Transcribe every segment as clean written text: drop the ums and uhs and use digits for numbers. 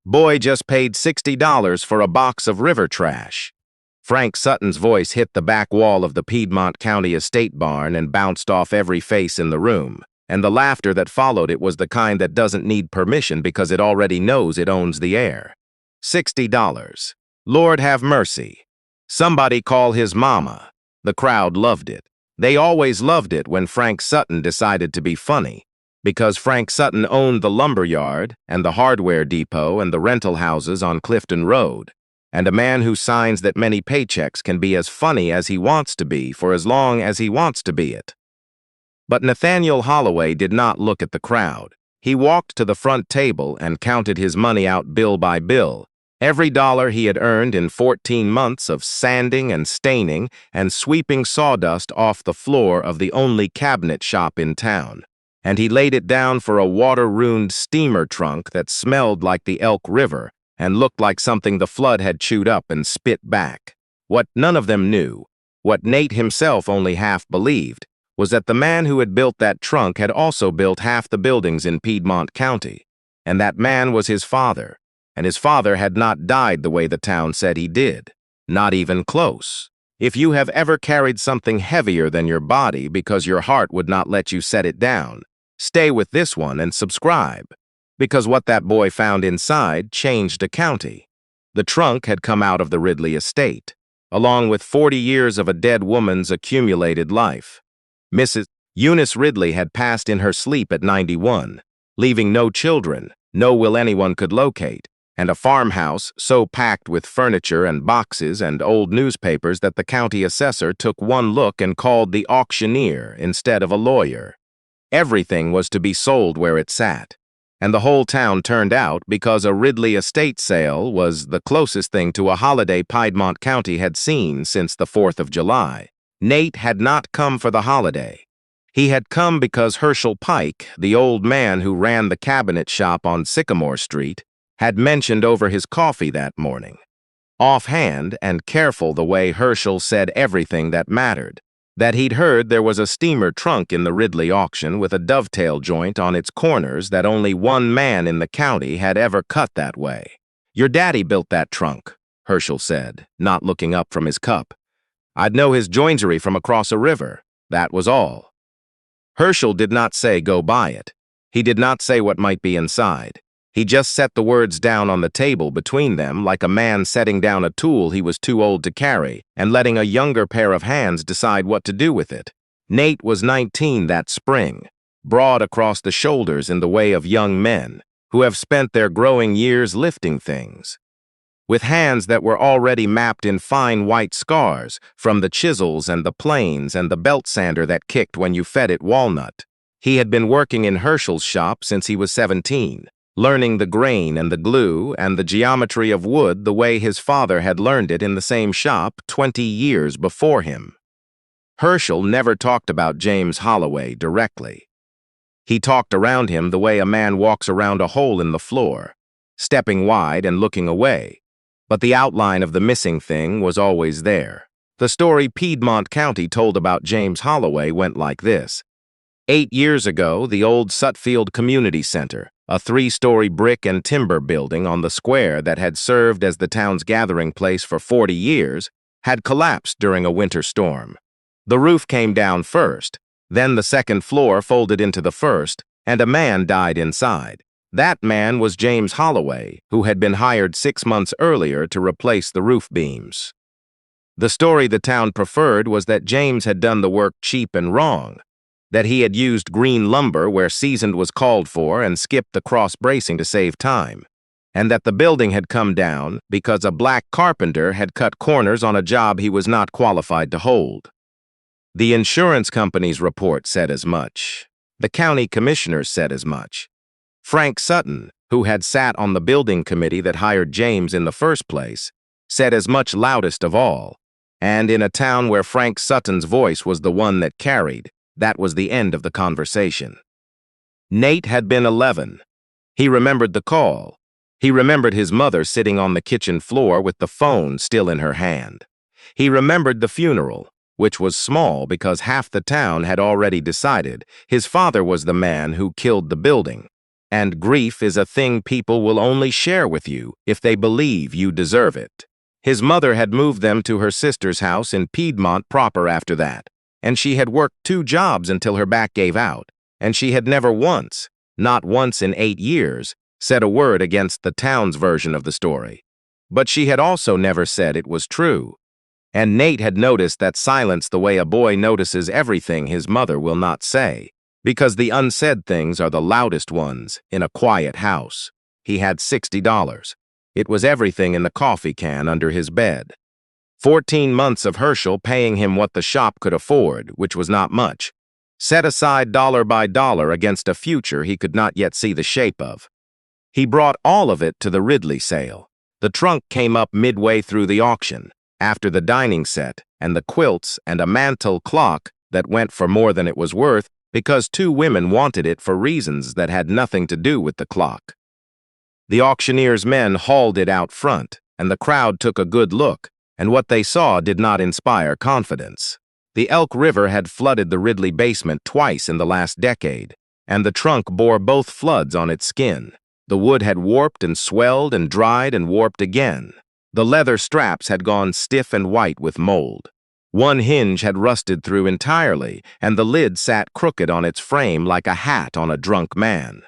Boy just paid $60 for a box of river trash. Frank Sutton's voice hit the back wall of the Piedmont County estate barn and bounced off every face in the room, and the laughter that followed it was the kind that doesn't need permission because it already knows it owns the air. $60. Lord have mercy. Somebody call his mama. The crowd loved it. They always loved it when Frank Sutton decided to be funny, because Frank Sutton owned the lumber yard and the hardware depot and the rental houses on Clifton Road, and a man who signs that many paychecks can be as funny as he wants to be for as long as he wants to be it. But Nathaniel Holloway did not look at the crowd. He walked to the front table and counted his money out bill by bill, every dollar he had earned in 14 months of sanding and staining and sweeping sawdust off the floor of the only cabinet shop in town. And he laid it down for a water-ruined steamer trunk that smelled like the Elk River and looked like something the flood had chewed up and spit back. What none of them knew, what Nate himself only half believed, was that the man who had built that trunk had also built half the buildings in Piedmont County, and that man was his father, and his father had not died the way the town said he did, not even close. If you have ever carried something heavier than your body because your heart would not let you set it down, stay with this one and subscribe, because what that boy found inside changed a county. The trunk had come out of the Ridley estate, along with 40 years of a dead woman's accumulated life. Mrs. Eunice Ridley had passed in her sleep at 91, leaving no children, no will anyone could locate, and a farmhouse so packed with furniture and boxes and old newspapers that the county assessor took one look and called the auctioneer instead of a lawyer. Everything was to be sold where it sat, and the whole town turned out because a Ridley estate sale was the closest thing to a holiday Piedmont County had seen since the 4th of July. Nate had not come for the holiday. He had come because Herschel Pike, the old man who ran the cabinet shop on Sycamore Street, had mentioned over his coffee that morning. Offhand and careful the way Herschel said everything that mattered, that he'd heard there was a steamer trunk in the Ridley auction with a dovetail joint on its corners that only one man in the county had ever cut that way. "Your daddy built that trunk," Herschel said, not looking up from his cup. "I'd know his joinery from across a river. That was all." Herschel did not say go buy it. He did not say what might be inside. He just set the words down on the table between them like a man setting down a tool he was too old to carry and letting a younger pair of hands decide what to do with it. Nate was 19 that spring, broad across the shoulders in the way of young men who have spent their growing years lifting things, with hands that were already mapped in fine white scars from the chisels and the planes and the belt sander that kicked when you fed it walnut. He had been working in Herschel's shop since he was 17. Learning the grain and the glue and the geometry of wood the way his father had learned it in the same shop 20 years before him. Herschel never talked about James Holloway directly. He talked around him the way a man walks around a hole in the floor, stepping wide and looking away, but the outline of the missing thing was always there. The story Piedmont County told about James Holloway went like this. 8 years ago, the old Suttfield Community Center, a 3-story brick and timber building on the square that had served as the town's gathering place for 40 years, had collapsed during a winter storm. The roof came down first, then the second floor folded into the first, and a man died inside. That man was James Holloway, who had been hired 6 months earlier to replace the roof beams. The story the town preferred was that James had done the work cheap and wrong, that he had used green lumber where seasoned was called for and skipped the cross bracing to save time, and that the building had come down because a black carpenter had cut corners on a job he was not qualified to hold. The insurance company's report said as much. The county commissioners said as much. Frank Sutton, who had sat on the building committee that hired James in the first place, said as much loudest of all, and in a town where Frank Sutton's voice was the one that carried, that was the end of the conversation. Nate had been 11. He remembered the call. He remembered his mother sitting on the kitchen floor with the phone still in her hand. He remembered the funeral, which was small because half the town had already decided his father was the man who killed the building, And grief is a thing people will only share with you if they believe you deserve it. His mother had moved them to her sister's house in Piedmont proper after that, and she had worked 2 jobs until her back gave out, and she had never once, not once in 8 years, said a word against the town's version of the story. But she had also never said it was true. And Nate had noticed that silence the way a boy notices everything his mother will not say, because the unsaid things are the loudest ones in a quiet house. He had $60. It was everything in the coffee can under his bed. 14 months of Herschel paying him what the shop could afford, which was not much, set aside dollar by dollar against a future he could not yet see the shape of. He brought all of it to the Ridley sale. The trunk came up midway through the auction, after the dining set and the quilts and a mantel clock that went for more than it was worth because 2 women wanted it for reasons that had nothing to do with the clock. The auctioneer's men hauled it out front, and the crowd took a good look, and what they saw did not inspire confidence. The Elk River had flooded the Ridley basement twice in the last decade, and the trunk bore both floods on its skin. The wood had warped and swelled and dried and warped again. The leather straps had gone stiff and white with mold. One hinge had rusted through entirely, and the lid sat crooked on its frame like a hat on a drunk man.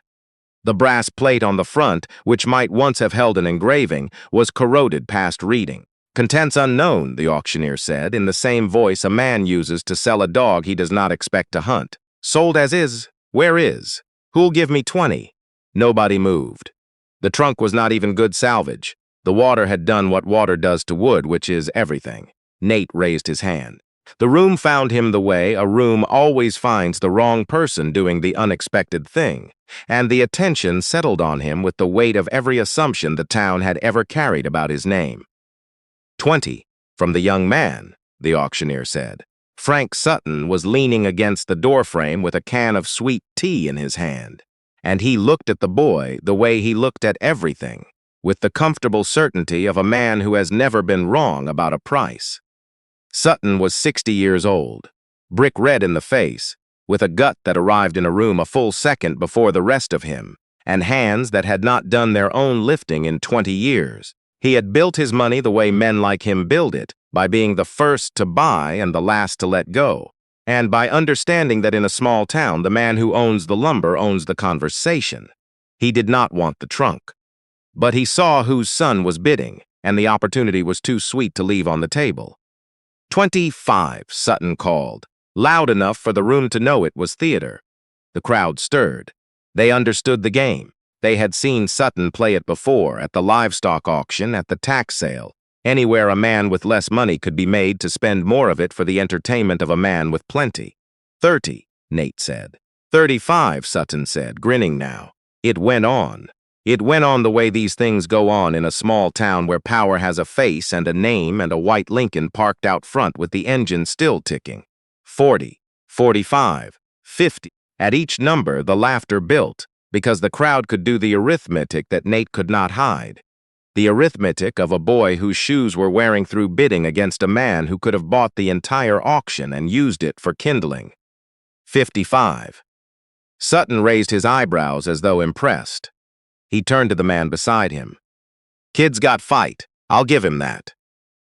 The brass plate on the front, which might once have held an engraving, was corroded past reading. "Contents unknown," the auctioneer said, in the same voice a man uses to sell a dog he does not expect to hunt. "Sold as is. Where is? Who'll give me 20? Nobody moved. The trunk was not even good salvage. The water had done what water does to wood, which is everything. Nate raised his hand. The room found him the way a room always finds the wrong person doing the unexpected thing, and the attention settled on him with the weight of every assumption the town had ever carried about his name. 20, from the young man, the auctioneer said. Frank Sutton was leaning against the doorframe with a can of sweet tea in his hand, and he looked at the boy the way he looked at everything, with the comfortable certainty of a man who has never been wrong about a price. Sutton was 60 years old, brick red in the face, with a gut that arrived in a room a full second before the rest of him, and hands that had not done their own lifting in 20 years. He had built his money the way men like him build it, by being the first to buy and the last to let go, and by understanding that in a small town the man who owns the lumber owns the conversation. He did not want the trunk. But he saw whose son was bidding, and the opportunity was too sweet to leave on the table. 25, Sutton called, loud enough for the room to know it was theater. The crowd stirred. They understood the game. They had seen Sutton play it before, at the livestock auction, at the tax sale, anywhere a man with less money could be made to spend more of it for the entertainment of a man with plenty. 30, Nate said. 35, Sutton said, grinning now. It went on. It went on the way these things go on in a small town where power has a face and a name and a white Lincoln parked out front with the engine still ticking. 40, 45, 50. At each number, the laughter built, because the crowd could do the arithmetic that Nate could not hide. The arithmetic of a boy whose shoes were wearing through bidding against a man who could have bought the entire auction and used it for kindling. 55. Sutton raised his eyebrows as though impressed. He turned to the man beside him. Kid's got fight. I'll give him that.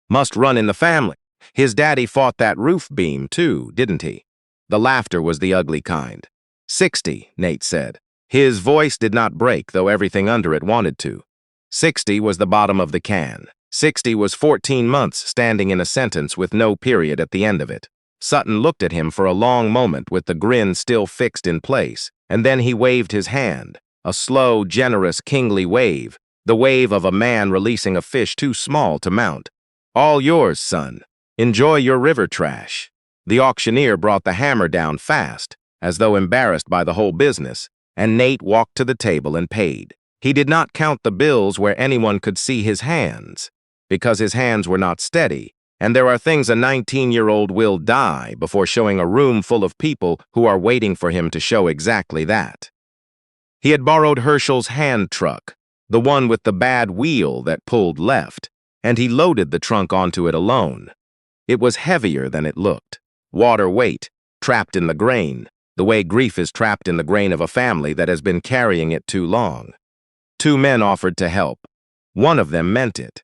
Must run in the family. His daddy fought that roof beam, too, didn't he? The laughter was the ugly kind. 60, Nate said. His voice did not break, though everything under it wanted to. 60 was the bottom of the can. 60 was 14 months standing in a sentence with no period at the end of it. Sutton looked at him for a long moment with the grin still fixed in place, and then he waved his hand. A slow, generous, kingly wave, the wave of a man releasing a fish too small to mount. All yours, son. Enjoy your river trash. The auctioneer brought the hammer down fast, as though embarrassed by the whole business, and Nate walked to the table and paid. He did not count the bills where anyone could see his hands, because his hands were not steady, and there are things a 19-year-old will die before showing a room full of people who are waiting for him to show exactly that. He had borrowed Herschel's hand truck, the one with the bad wheel that pulled left, and he loaded the trunk onto it alone. It was heavier than it looked, water weight, trapped in the grain, the way grief is trapped in the grain of a family that has been carrying it too long. Two men offered to help. One of them meant it.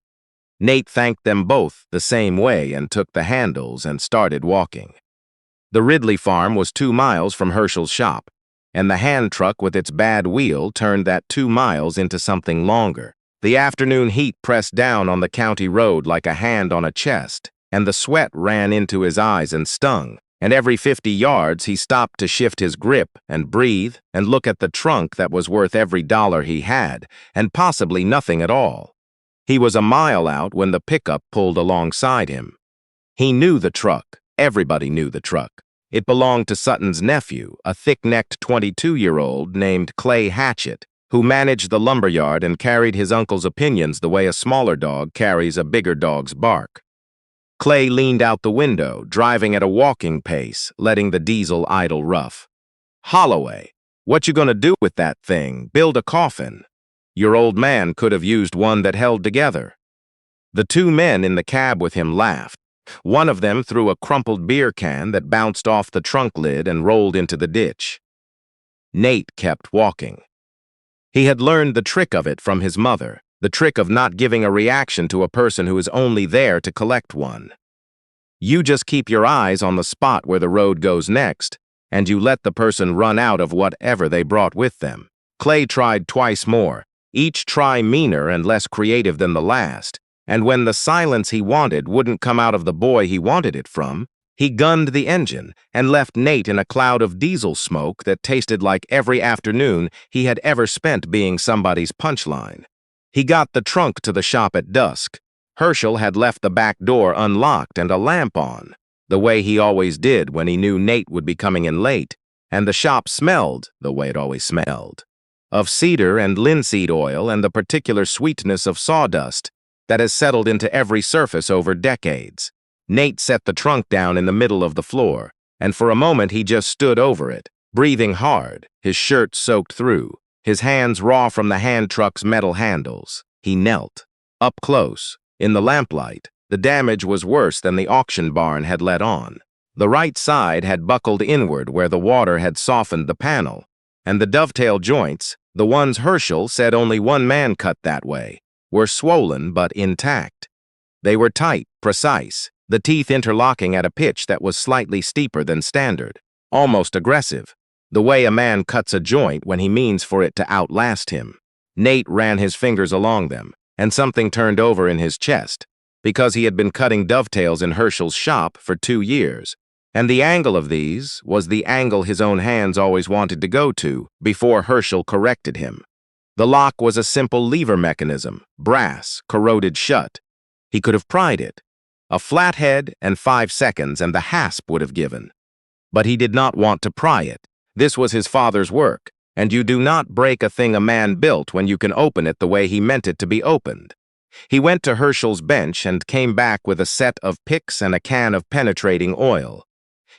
Nate thanked them both the same way and took the handles and started walking. The Ridley farm was 2 miles from Herschel's shop, and the hand truck with its bad wheel turned that 2 miles into something longer. The afternoon heat pressed down on the county road like a hand on a chest, and the sweat ran into his eyes and stung, and every 50 yards he stopped to shift his grip and breathe and look at the trunk that was worth every dollar he had, and possibly nothing at all. He was a mile out when the pickup pulled alongside him. He knew the truck. Everybody knew the truck. It belonged to Sutton's nephew, a thick-necked 22-year-old named Clay Hatchett, who managed the lumberyard and carried his uncle's opinions the way a smaller dog carries a bigger dog's bark. Clay leaned out the window, driving at a walking pace, letting the diesel idle rough. "Holloway, what you gonna do with that thing? Build a coffin? Your old man could have used one that held together." The two men in the cab with him laughed. One of them threw a crumpled beer can that bounced off the trunk lid and rolled into the ditch. Nate kept walking. He had learned the trick of it from his mother, the trick of not giving a reaction to a person who is only there to collect one. You just keep your eyes on the spot where the road goes next, and you let the person run out of whatever they brought with them. Clay tried twice more, each try meaner and less creative than the last, and when the silence he wanted wouldn't come out of the boy he wanted it from, he gunned the engine and left Nate in a cloud of diesel smoke that tasted like every afternoon he had ever spent being somebody's punchline. He got the trunk to the shop at dusk. Herschel had left the back door unlocked and a lamp on, the way he always did when he knew Nate would be coming in late, and the shop smelled the way it always smelled, of cedar and linseed oil and the particular sweetness of sawdust that has settled into every surface over decades. Nate set the trunk down in the middle of the floor, and for a moment he just stood over it, breathing hard, his shirt soaked through, his hands raw from the hand truck's metal handles. He knelt. Up close, in the lamplight, the damage was worse than the auction barn had let on. The right side had buckled inward where the water had softened the panel, and the dovetail joints, the ones Herschel said only one man cut that way, were swollen but intact. They were tight, precise, the teeth interlocking at a pitch that was slightly steeper than standard, almost aggressive, the way a man cuts a joint when he means for it to outlast him. Nate ran his fingers along them, and something turned over in his chest, because he had been cutting dovetails in Herschel's shop for 2 years, and the angle of these was the angle his own hands always wanted to go to before Herschel corrected him. The lock was a simple lever mechanism, brass, corroded shut. He could have pried it. A flat head and 5 seconds and the hasp would have given. But he did not want to pry it. This was his father's work, and you do not break a thing a man built when you can open it the way he meant it to be opened. He went to Herschel's bench and came back with a set of picks and a can of penetrating oil.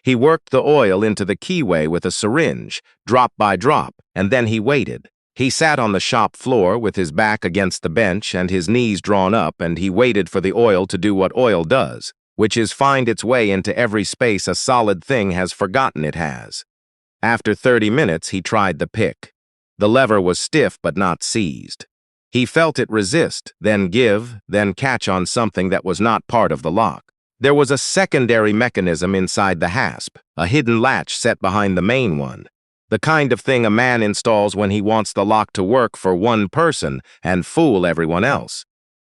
He worked the oil into the keyway with a syringe, drop by drop, and then he waited. He sat on the shop floor with his back against the bench and his knees drawn up, and he waited for the oil to do what oil does, which is find its way into every space a solid thing has forgotten it has. After 30 minutes, he tried the pick. The lever was stiff but not seized. He felt it resist, then give, then catch on something that was not part of the lock. There was a secondary mechanism inside the hasp, a hidden latch set behind the main one, the kind of thing a man installs when he wants the lock to work for one person and fool everyone else.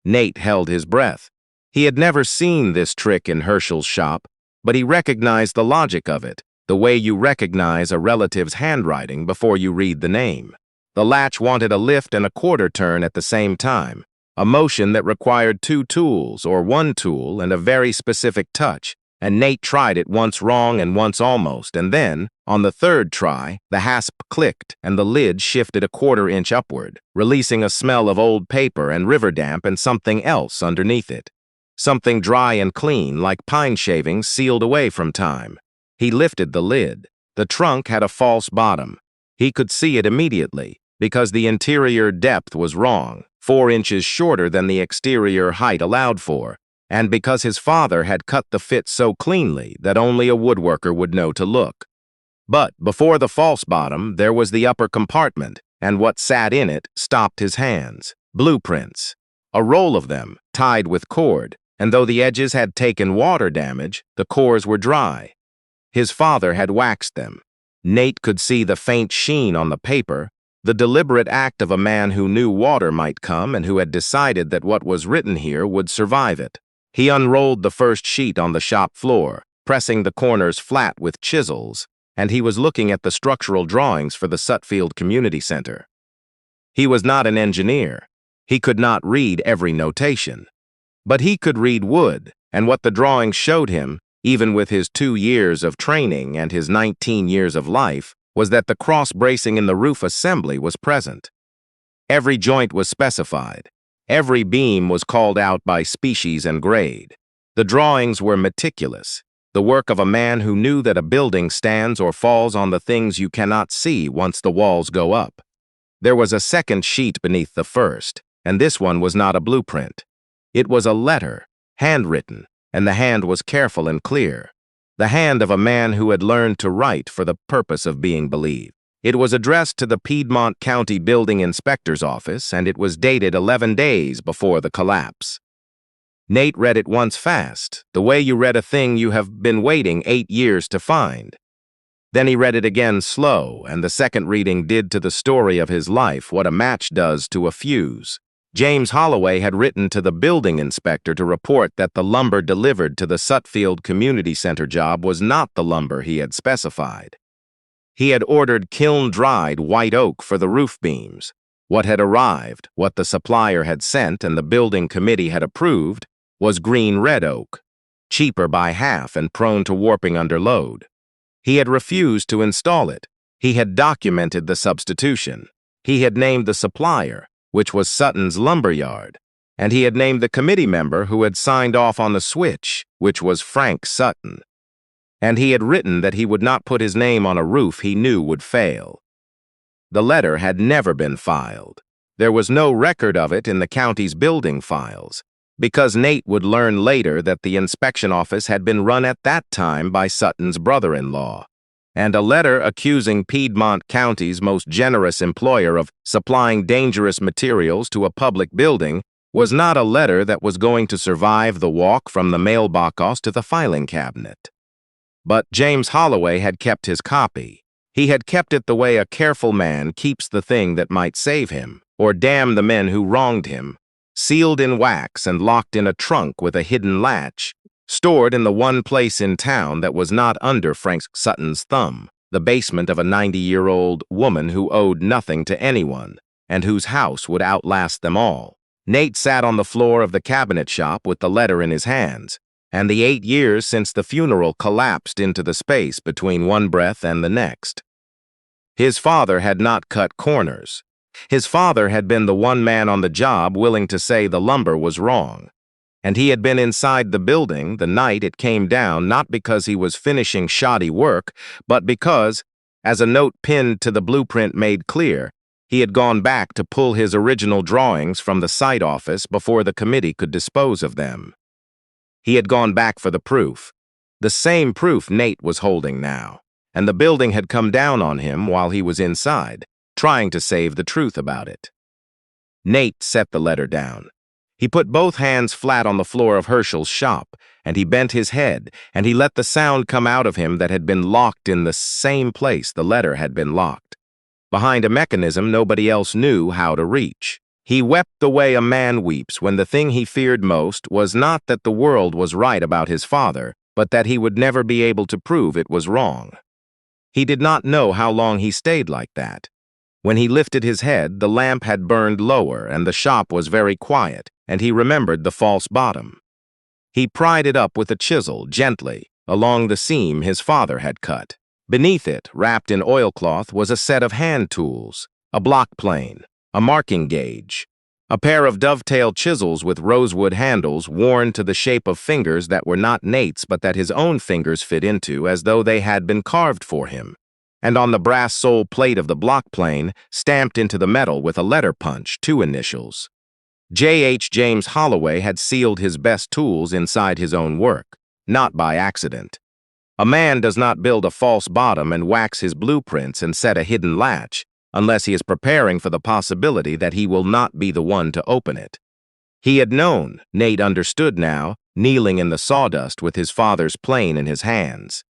Nate held his breath. He had never seen this trick in Herschel's shop, but he recognized the logic of it, the way you recognize a relative's handwriting before you read the name. The latch wanted a lift and a quarter turn at the same time, a motion that required 2 tools or 1 tool and a very specific touch, and Nate tried it once wrong and once almost, and then, on the 3rd try, the hasp clicked and the lid shifted a 1/4 inch upward, releasing a smell of old paper and river damp and something else underneath it. Something dry and clean, like pine shavings sealed away from time. He lifted the lid. The trunk had a false bottom. He could see it immediately, because the interior depth was wrong, 4 inches shorter than the exterior height allowed for, and because his father had cut the fit so cleanly that only a woodworker would know to look. But before the false bottom, there was the upper compartment, and what sat in it stopped his hands. Blueprints. A roll of them, tied with cord, and though the edges had taken water damage, the cores were dry. His father had waxed them. Nate could see the faint sheen on the paper, the deliberate act of a man who knew water might come and who had decided that what was written here would survive it. He unrolled the first sheet on the shop floor, pressing the corners flat with chisels, and he was looking at the structural drawings for the Suttfield Community Center. He was not an engineer. He could not read every notation. But he could read wood, and what the drawings showed him, even with his 2 years of training and his 19 years of life, was that the cross bracing in the roof assembly was present. Every joint was specified. Every beam was called out by species and grade. The drawings were meticulous, the work of a man who knew that a building stands or falls on the things you cannot see once the walls go up. There was a second sheet beneath the first, and this one was not a blueprint. It was a letter, handwritten, and the hand was careful and clear. The hand of a man who had learned to write for the purpose of being believed. It was addressed to the Piedmont County Building Inspector's office, and it was dated 11 days before the collapse. Nate read it once fast, the way you read a thing you have been waiting 8 years to find. Then he read it again slow, and the second reading did to the story of his life what a match does to a fuse. James Holloway had written to the building inspector to report that the lumber delivered to the Suttfield Community Center job was not the lumber he had specified. He had ordered kiln-dried white oak for the roof beams. What had arrived, what the supplier had sent and the building committee had approved, was green-red oak, cheaper by half and prone to warping under load. He had refused to install it. He had documented the substitution. He had named the supplier, which was Sutton's lumberyard, and he had named the committee member who had signed off on the switch, which was Frank Sutton. And he had written that he would not put his name on a roof he knew would fail. The letter had never been filed. There was no record of it in the county's building files, because Nate would learn later that the inspection office had been run at that time by Sutton's brother-in-law. And a letter accusing Piedmont County's most generous employer of supplying dangerous materials to a public building was not a letter that was going to survive the walk from the mailbox to the filing cabinet. But James Holloway had kept his copy. He had kept it the way a careful man keeps the thing that might save him, or damn the men who wronged him, sealed in wax and locked in a trunk with a hidden latch, stored in the one place in town that was not under Frank Sutton's thumb, the basement of a 90-year-old woman who owed nothing to anyone, and whose house would outlast them all. Nate sat on the floor of the cabinet shop with the letter in his hands, and the 8 years since the funeral collapsed into the space between one breath and the next. His father had not cut corners. His father had been the one man on the job willing to say the lumber was wrong. And he had been inside the building the night it came down not because he was finishing shoddy work, but because, as a note pinned to the blueprint made clear, he had gone back to pull his original drawings from the site office before the committee could dispose of them. He had gone back for the proof, the same proof Nate was holding now, and the building had come down on him while he was inside, trying to save the truth about it. Nate set the letter down. He put both hands flat on the floor of Herschel's shop, and he bent his head, and he let the sound come out of him that had been locked in the same place the letter had been locked. Behind a mechanism nobody else knew how to reach. He wept the way a man weeps when the thing he feared most was not that the world was right about his father, but that he would never be able to prove it was wrong. He did not know how long he stayed like that. When he lifted his head, the lamp had burned lower and the shop was very quiet, and he remembered the false bottom. He pried it up with a chisel, gently, along the seam his father had cut. Beneath it, wrapped in oilcloth, was a set of hand tools, a block plane, a marking gauge, a pair of dovetail chisels with rosewood handles worn to the shape of fingers that were not Nate's but that his own fingers fit into as though they had been carved for him. And on the brass sole plate of the block plane, stamped into the metal with a letter punch, 2 initials. J.H. James Holloway had sealed his best tools inside his own work, not by accident. A man does not build a false bottom and wax his blueprints and set a hidden latch unless he is preparing for the possibility that he will not be the one to open it. He had known, Nate understood now, kneeling in the sawdust with his father's plane in his hands.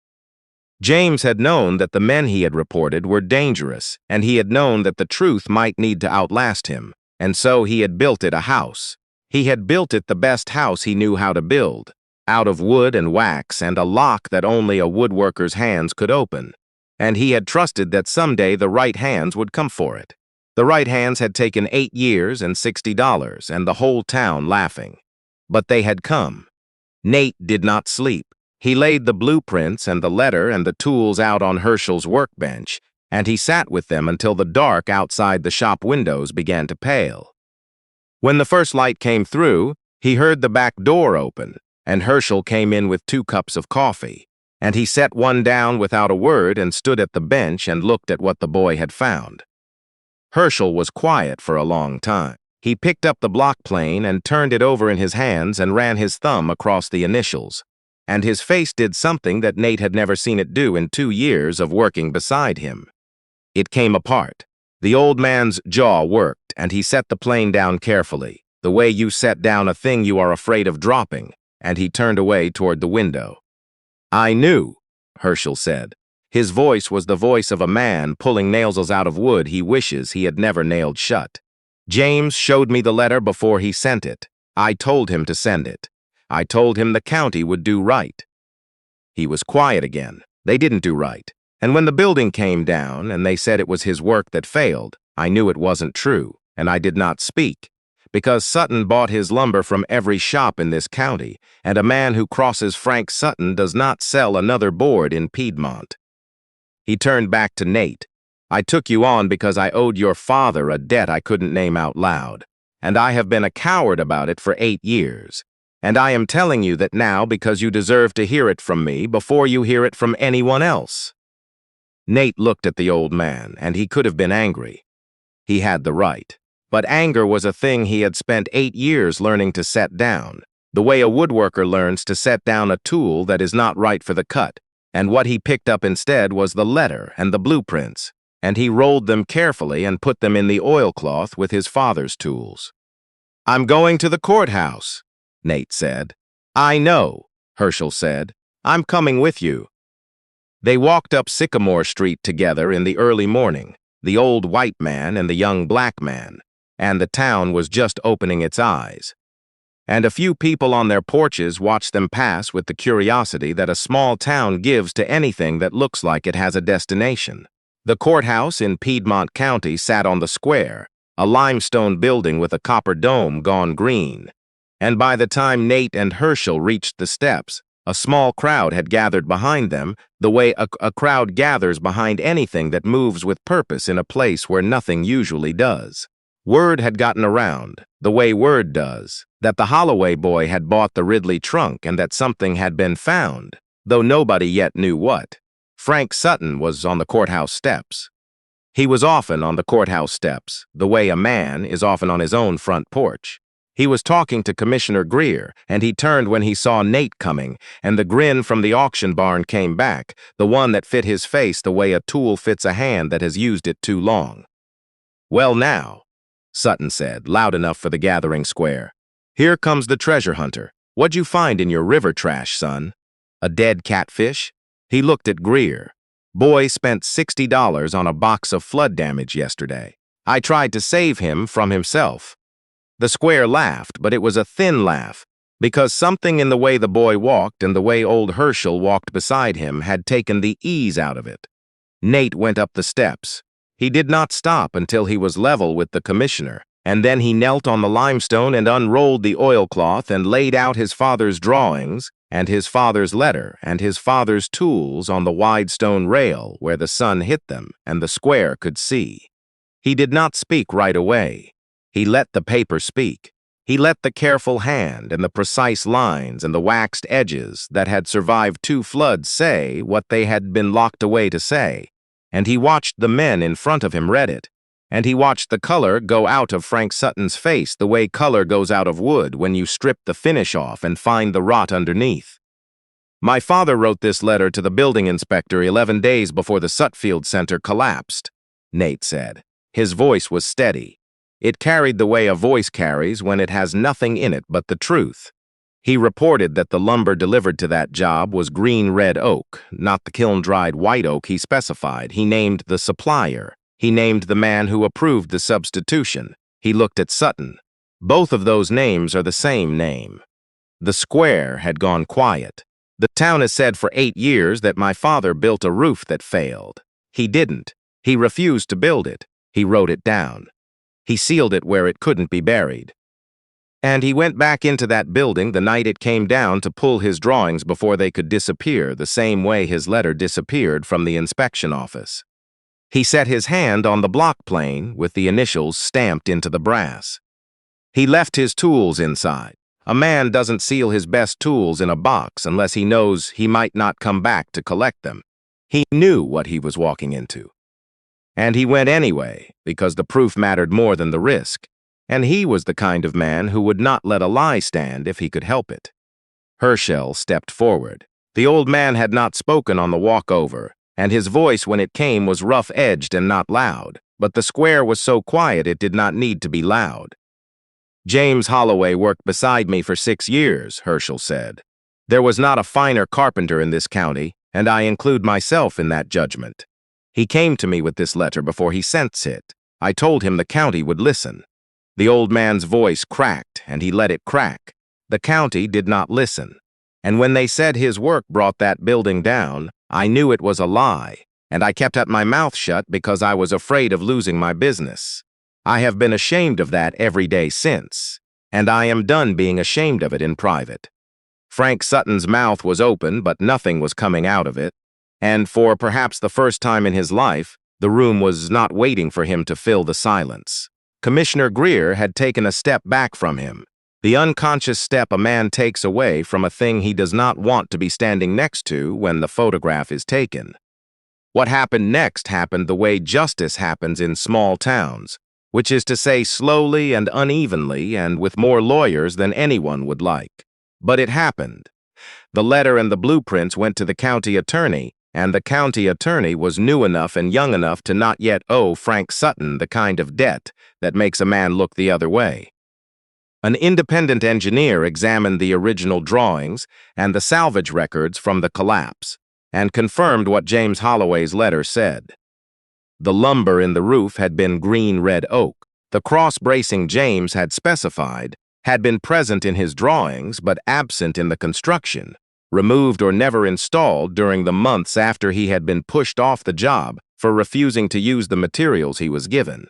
James had known that the men he had reported were dangerous, and he had known that the truth might need to outlast him, and so he had built it a house. He had built it the best house he knew how to build, out of wood and wax and a lock that only a woodworker's hands could open, and he had trusted that someday the right hands would come for it. The right hands had taken 8 years and $60, and the whole town laughing. But they had come. Nate did not sleep. He laid the blueprints and the letter and the tools out on Herschel's workbench, and he sat with them until the dark outside the shop windows began to pale. When the first light came through, he heard the back door open, and Herschel came in with 2 cups of coffee, and he set one down without a word and stood at the bench and looked at what the boy had found. Herschel was quiet for a long time. He picked up the block plane and turned it over in his hands and ran his thumb across the initials, and his face did something that Nate had never seen it do in 2 years of working beside him. It came apart. The old man's jaw worked, and he set the plane down carefully, the way you set down a thing you are afraid of dropping, and he turned away toward the window. "I knew," Herschel said. His voice was the voice of a man pulling nails out of wood he wishes he had never nailed shut. "James showed me the letter before he sent it. I told him to send it. I told him the county would do right." He was quiet again. They didn't do right. And when the building came down and they said it was his work that failed, I knew it wasn't true, and I did not speak, because Sutton bought his lumber from every shop in this county, and a man who crosses Frank Sutton does not sell another board in Piedmont. He turned back to Nate. "I took you on because I owed your father a debt I couldn't name out loud, and I have been a coward about it for 8 years. And I am telling you that now because you deserve to hear it from me before you hear it from anyone else." Nate looked at the old man, and he could have been angry. He had the right. But anger was a thing he had spent 8 years learning to set down, the way a woodworker learns to set down a tool that is not right for the cut, and what he picked up instead was the letter and the blueprints, and he rolled them carefully and put them in the oilcloth with his father's tools. "I'm going to the courthouse," Nate said. "I know," Herschel said. "I'm coming with you." They walked up Sycamore Street together in the early morning, the old white man and the young black man, and the town was just opening its eyes. And a few people on their porches watched them pass with the curiosity that a small town gives to anything that looks like it has a destination. The courthouse in Piedmont County sat on the square, a limestone building with a copper dome gone green. And by the time Nate and Herschel reached the steps, a small crowd had gathered behind them, the way a crowd gathers behind anything that moves with purpose in a place where nothing usually does. Word had gotten around, the way word does, that the Holloway boy had bought the Ridley trunk and that something had been found, though nobody yet knew what. Frank Sutton was on the courthouse steps. He was often on the courthouse steps, the way a man is often on his own front porch. He was talking to Commissioner Greer, and he turned when he saw Nate coming, and the grin from the auction barn came back, the one that fit his face the way a tool fits a hand that has used it too long. "Well now," Sutton said, loud enough for the gathering square. "Here comes the treasure hunter. What'd you find in your river trash, son? A dead catfish?" He looked at Greer. "Boy spent $60 on a box of flood damage yesterday. I tried to save him from himself." The square laughed, but it was a thin laugh, because something in the way the boy walked and the way old Herschel walked beside him had taken the ease out of it. Nate went up the steps. He did not stop until he was level with the commissioner, and then he knelt on the limestone and unrolled the oilcloth and laid out his father's drawings and his father's letter and his father's tools on the wide stone rail where the sun hit them and the square could see. He did not speak right away. He let the paper speak. He let the careful hand and the precise lines and the waxed edges that had survived 2 floods say what they had been locked away to say. And he watched the men in front of him read it. And he watched the color go out of Frank Sutton's face the way color goes out of wood when you strip the finish off and find the rot underneath. My father wrote this letter to the building inspector 11 days before the Suttfield Center collapsed, Nate said. His voice was steady. It carried the way a voice carries when it has nothing in it but the truth. He reported that the lumber delivered to that job was green red oak, not the kiln-dried white oak he specified. He named the supplier. He named the man who approved the substitution. He looked at Sutton. Both of those names are the same name. The square had gone quiet. The town has said for 8 years that my father built a roof that failed. He didn't. He refused to build it. He wrote it down. He sealed it where it couldn't be buried. And he went back into that building the night it came down to pull his drawings before they could disappear, the same way his letter disappeared from the inspection office. He set his hand on the block plane with the initials stamped into the brass. He left his tools inside. A man doesn't seal his best tools in a box unless he knows he might not come back to collect them. He knew what he was walking into. And he went anyway, because the proof mattered more than the risk. And he was the kind of man who would not let a lie stand if he could help it. Herschel stepped forward. The old man had not spoken on the walk over, and his voice when it came was rough-edged and not loud, but the square was so quiet it did not need to be loud. James Holloway worked beside me for 6 years, Herschel said. There was not a finer carpenter in this county, and I include myself in that judgment. He came to me with this letter before he sent it. I told him the county would listen. The old man's voice cracked, and he let it crack. The county did not listen. And when they said his work brought that building down, I knew it was a lie, and I kept my mouth shut because I was afraid of losing my business. I have been ashamed of that every day since, and I am done being ashamed of it in private. Frank Sutton's mouth was open, but nothing was coming out of it, and for perhaps the first time in his life, the room was not waiting for him to fill the silence. Commissioner Greer had taken a step back from him, the unconscious step a man takes away from a thing he does not want to be standing next to when the photograph is taken. What happened next happened the way justice happens in small towns, which is to say slowly and unevenly and with more lawyers than anyone would like. But it happened. The letter and the blueprints went to the county attorney, and the county attorney was new enough and young enough to not yet owe Frank Sutton the kind of debt that makes a man look the other way. An independent engineer examined the original drawings and the salvage records from the collapse, and confirmed what James Holloway's letter said. The lumber in the roof had been green red oak. The cross-bracing James had specified had been present in his drawings but absent in the construction, removed or never installed during the months after he had been pushed off the job for refusing to use the materials he was given.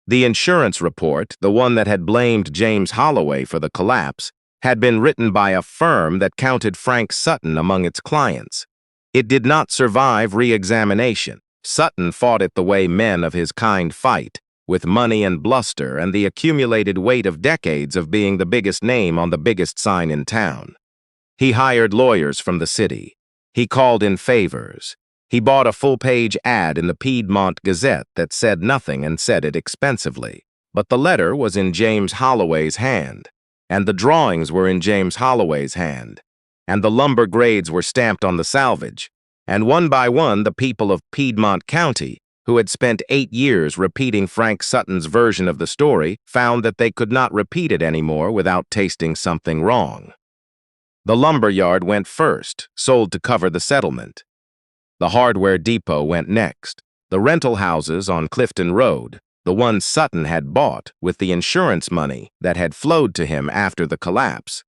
The insurance report, the one that had blamed James Holloway for the collapse, had been written by a firm that counted Frank Sutton among its clients. It did not survive re-examination. Sutton fought it the way men of his kind fight, with money and bluster and the accumulated weight of decades of being the biggest name on the biggest sign in town. He hired lawyers from the city. He called in favors. He bought a full-page ad in the Piedmont Gazette that said nothing and said it expensively. But the letter was in James Holloway's hand, and the drawings were in James Holloway's hand, and the lumber grades were stamped on the salvage. And one by one, the people of Piedmont County, who had spent 8 years repeating Frank Sutton's version of the story, found that they could not repeat it anymore without tasting something wrong. The lumber yard went first, sold to cover the settlement. The hardware depot went next. The rental houses on Clifton Road, the ones Sutton had bought with the insurance money that had flowed to him after the collapse,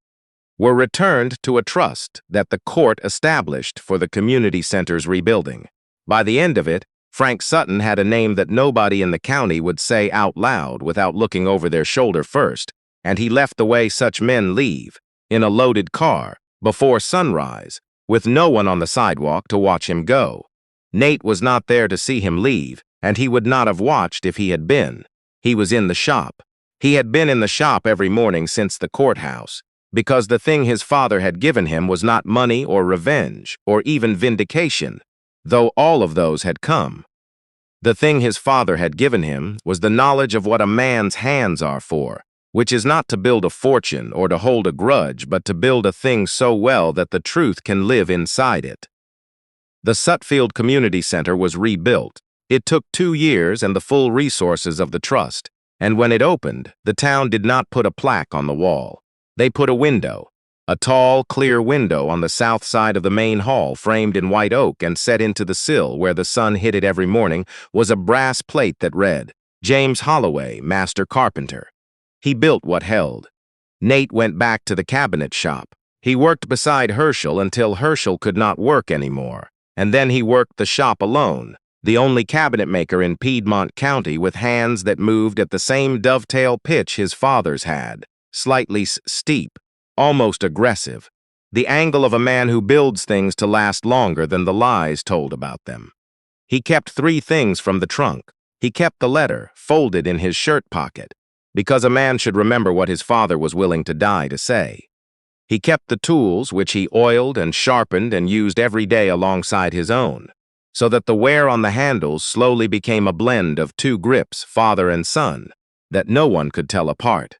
were returned to a trust that the court established for the community center's rebuilding. By the end of it, Frank Sutton had a name that nobody in the county would say out loud without looking over their shoulder first, and he left the way such men leave, in a loaded car, before sunrise, with no one on the sidewalk to watch him go. Nate was not there to see him leave, and he would not have watched if he had been. He was in the shop. He had been in the shop every morning since the courthouse, because the thing his father had given him was not money or revenge or even vindication, though all of those had come. The thing his father had given him was the knowledge of what a man's hands are for, which is not to build a fortune or to hold a grudge, but to build a thing so well that the truth can live inside it. The Suttfield Community Center was rebuilt. It took 2 years and the full resources of the trust, and when it opened, the town did not put a plaque on the wall. They put a window, a tall, clear window on the south side of the main hall, framed in white oak and set into the sill where the sun hit it every morning, was a brass plate that read, "James Holloway, Master Carpenter." He built what held. Nate went back to the cabinet shop. He worked beside Herschel until Herschel could not work anymore, and then he worked the shop alone, the only cabinet maker in Piedmont County with hands that moved at the same dovetail pitch his father's had, slightly steep, almost aggressive, the angle of a man who builds things to last longer than the lies told about them. He kept 3 things from the trunk. He kept the letter, folded in his shirt pocket, because a man should remember what his father was willing to die to say. He kept the tools, which he oiled and sharpened and used every day alongside his own, so that the wear on the handles slowly became a blend of 2 grips, father and son, that no one could tell apart.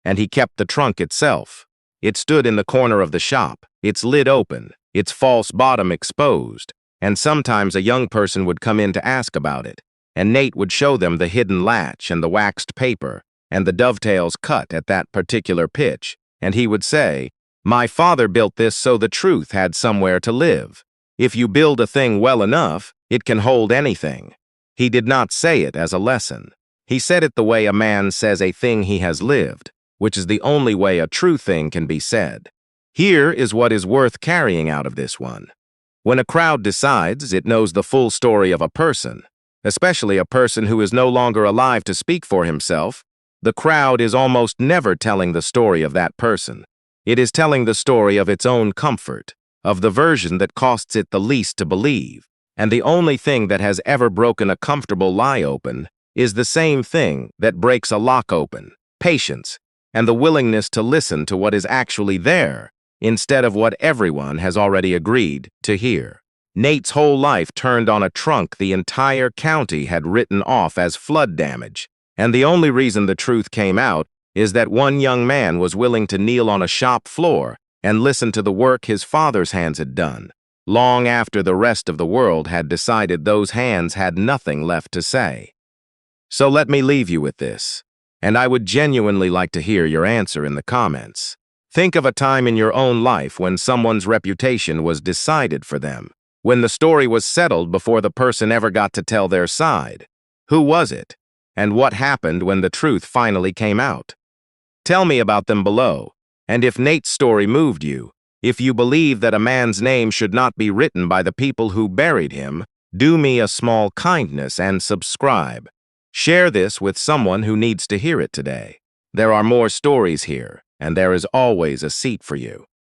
And he kept the trunk itself. It stood in the corner of the shop, its lid open, its false bottom exposed, and sometimes a young person would come in to ask about it, and Nate would show them the hidden latch and the waxed paper, and the dovetails cut at that particular pitch, and he would say, "My father built this so the truth had somewhere to live. If you build a thing well enough, it can hold anything." He did not say it as a lesson. He said it the way a man says a thing he has lived, which is the only way a true thing can be said. Here is what is worth carrying out of this one. When a crowd decides it knows the full story of a person, especially a person who is no longer alive to speak for himself, the crowd is almost never telling the story of that person. It is telling the story of its own comfort, of the version that costs it the least to believe, and the only thing that has ever broken a comfortable lie open is the same thing that breaks a lock open: patience, and the willingness to listen to what is actually there, instead of what everyone has already agreed to hear. Nate's whole life turned on a trunk the entire county had written off as flood damage, and the only reason the truth came out is that one young man was willing to kneel on a shop floor and listen to the work his father's hands had done, long after the rest of the world had decided those hands had nothing left to say. So let me leave you with this, and I would genuinely like to hear your answer in the comments. Think of a time in your own life when someone's reputation was decided for them, when the story was settled before the person ever got to tell their side. Who was it? And what happened when the truth finally came out? Tell me about them below, and if Nate's story moved you, if you believe that a man's name should not be written by the people who buried him, do me a small kindness and subscribe. Share this with someone who needs to hear it today. There are more stories here, and there is always a seat for you.